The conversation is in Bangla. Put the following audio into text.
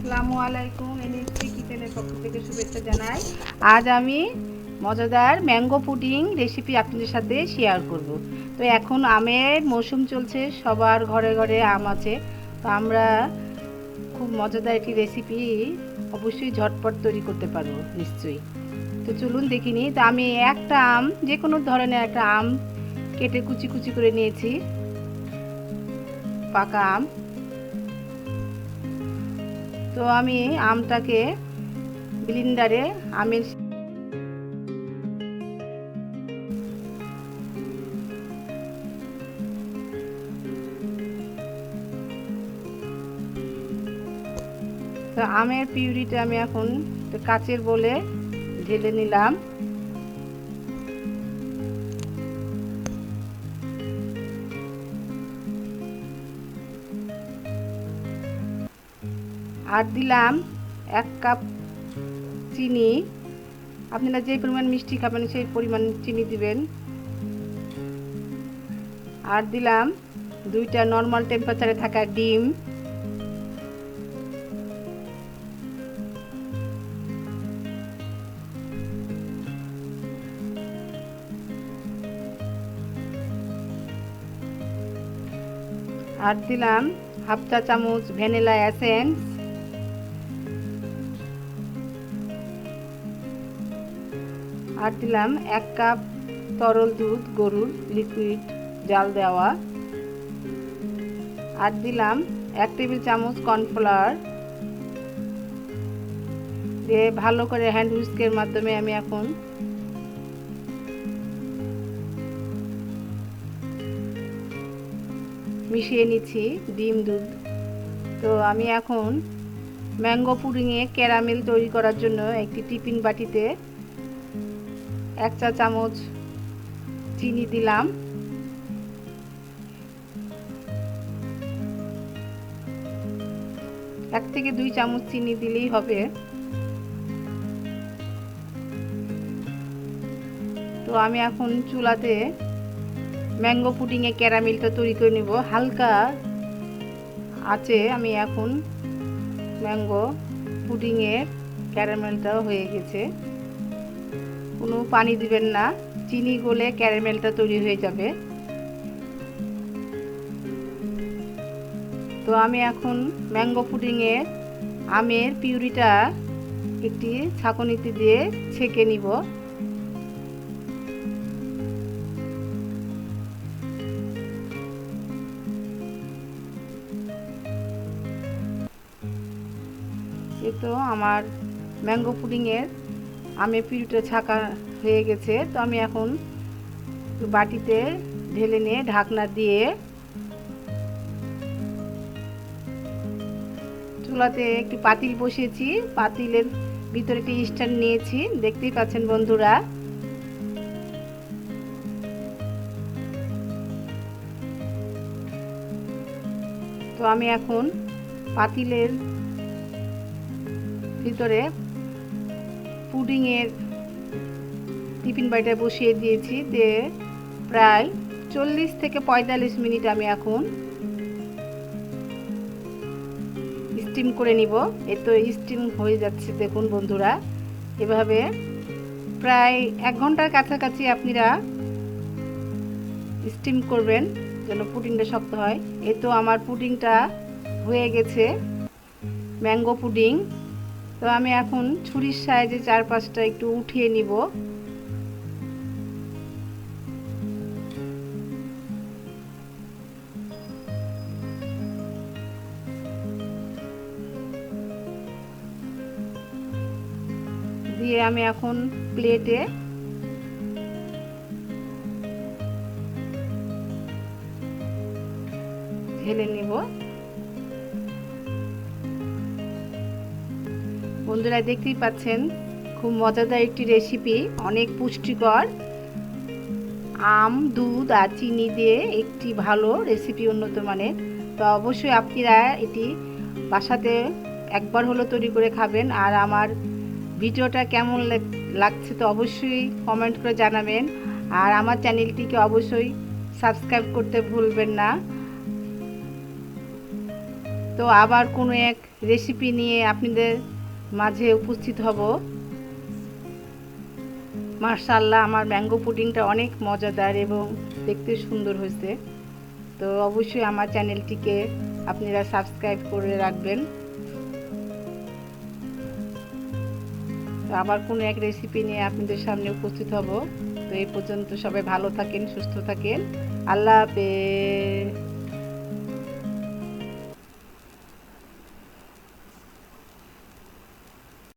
আসসালামু আলাইকুম। এনএসপি কিচেনের পক্ষ থেকে শুভেচ্ছা জানাই। আজ আমি মজাদার ম্যাঙ্গো পুডিং রেসিপি আপনাদের সাথে শেয়ার করব। তো এখন আমের মৌসুম চলছে, সবার ঘরে ঘরে আম আছে। তো আমরা খুব মজাদার একটি রেসিপি অবশ্যই ঝটপট তৈরি করতে পারবো নিশ্চয়ই। তো চলুন দেখে নিই। তো আমি একটা আম, যে কোনো ধরনের একটা আম কেটে কুচি কুচি করে নিয়েছি, পাকা আম। তো আমি আমটাকে ব্লেন্ডারে আমের তো আমের পিউরিটা আমি এখন কাচের বলে ঢেলে নিলাম। আর দিলাম 1 কাপ চিনি। আপনারা যে পরিমাণ মিষ্টি খাবেন সেই পরিমাণ চিনি দিবেন। আর দিলাম 2টা নর্মাল টেম্পারেচারে থাকা ডিম। আর দিলাম 1/2 চা চামচ ভ্যানিলা এসেন্স। আর দিলাম 1 কাপ তরল দুধ, গরুর লিকুইড জাল দেওয়া। আর দিলাম 1 টেবিল চামচ কর্নফ্লাওয়ার দিয়ে ভালো করে হ্যান্ড হুইস্কের মাধ্যমে আমি এখন মিশিয়ে নিচ্ছি ডিম দুধ। তো আমি এখন ম্যাঙ্গো পুডিংয়ে ক্যারামেল তৈরি করার জন্য একটি টিফিন বাটিতে 1 চা চামচ চিনি দিলাম। এক থেকে 2 চামচ চিনি দিলেই হবে। তো আমি এখন চুলাতে ম্যাঙ্গো পুডিংয়ে ক্যারামেলটা তৈরি করে নেব। হালকা আছে আমি এখন ম্যাঙ্গো পুডিংয়ের ক্যারামেলটা হয়ে গেছে। কোনো পানি দিবেন না, চিনি গলে ক্যারামেলটা তৈরি হয়ে যাবে। তো আমি এখন ম্যাঙ্গো পুডিংয়ের আমের পিউরিটা একটি ছাঁকনিতে দিয়ে ছেঁকে নিব। এই তো আমার ম্যাঙ্গো পুডিংয়ের আমের পিউরিটা ছাঁকা হয়ে গেছে। তো আমি এখন বাটিতে ঢেলে নিয়ে ঢাকনা দিয়ে চুলাতে একটি পাতিল বসিয়েছি। পাতিলের ভিতরে একটি স্ট্যান্ড নিয়েছি, দেখতেই পাচ্ছেন বন্ধুরা। তো আমি এখন পাতিলের ভিতরে পুডিংয়ের টিফিন বাটিটা বসিয়ে দিয়েছি। দিয়ে প্রায় 40 থেকে 45 মিনিট আমি এখন স্টিম করে নিব। এই তো স্টিম হয়ে যাচ্ছে, দেখুন বন্ধুরা। এভাবে প্রায় 1 ঘন্টার কাছাকাছি আপনারা স্টিম করবেন যেন পুডিংটা শক্ত হয়। এই তো আমার পুডিংটা হয়ে গেছে, ম্যাঙ্গো পুডিং। তো আমি এখন ছুরির সাহায্যে 4-5টা একটু উঠিয়ে নিব। দিয়ে আমি এখন প্লেটে ঢেলে নিব। বন্ধুরা দেখতেই পাচ্ছেন, খুব মজাদার একটি রেসিপি, অনেক পুষ্টিকর। আম, দুধ আর চিনি দিয়ে একটি ভালো রেসিপি, উন্নত মানের। তো অবশ্যই আপনারা এটি বাসাতে একবার হলো তৈরি করে খাবেন। আর আমার ভিডিওটা কেমন লাগছে তো অবশ্যই কমেন্ট করে জানাবেন। আর আমার চ্যানেলটিকে অবশ্যই সাবস্ক্রাইব করতে ভুলবেন না। তো আবার কোনো এক রেসিপি নিয়ে আপনাদের মাঝে উপস্থিত হব। মাশাআল্লাহ, আমার ম্যাঙ্গো পুডিংটা অনেক মজাদার এবং দেখতে সুন্দর হয়েছে। তো অবশ্যই আমার চ্যানেলটিকে আপনারা সাবস্ক্রাইব করে রাখবেন। তো আবার কোনো এক রেসিপি নিয়ে আপনাদের সামনে উপস্থিত হব। তো এই পর্যন্ত সবাই ভালো থাকেন, সুস্থ থাকেন। আল্লাহ হাফেজ।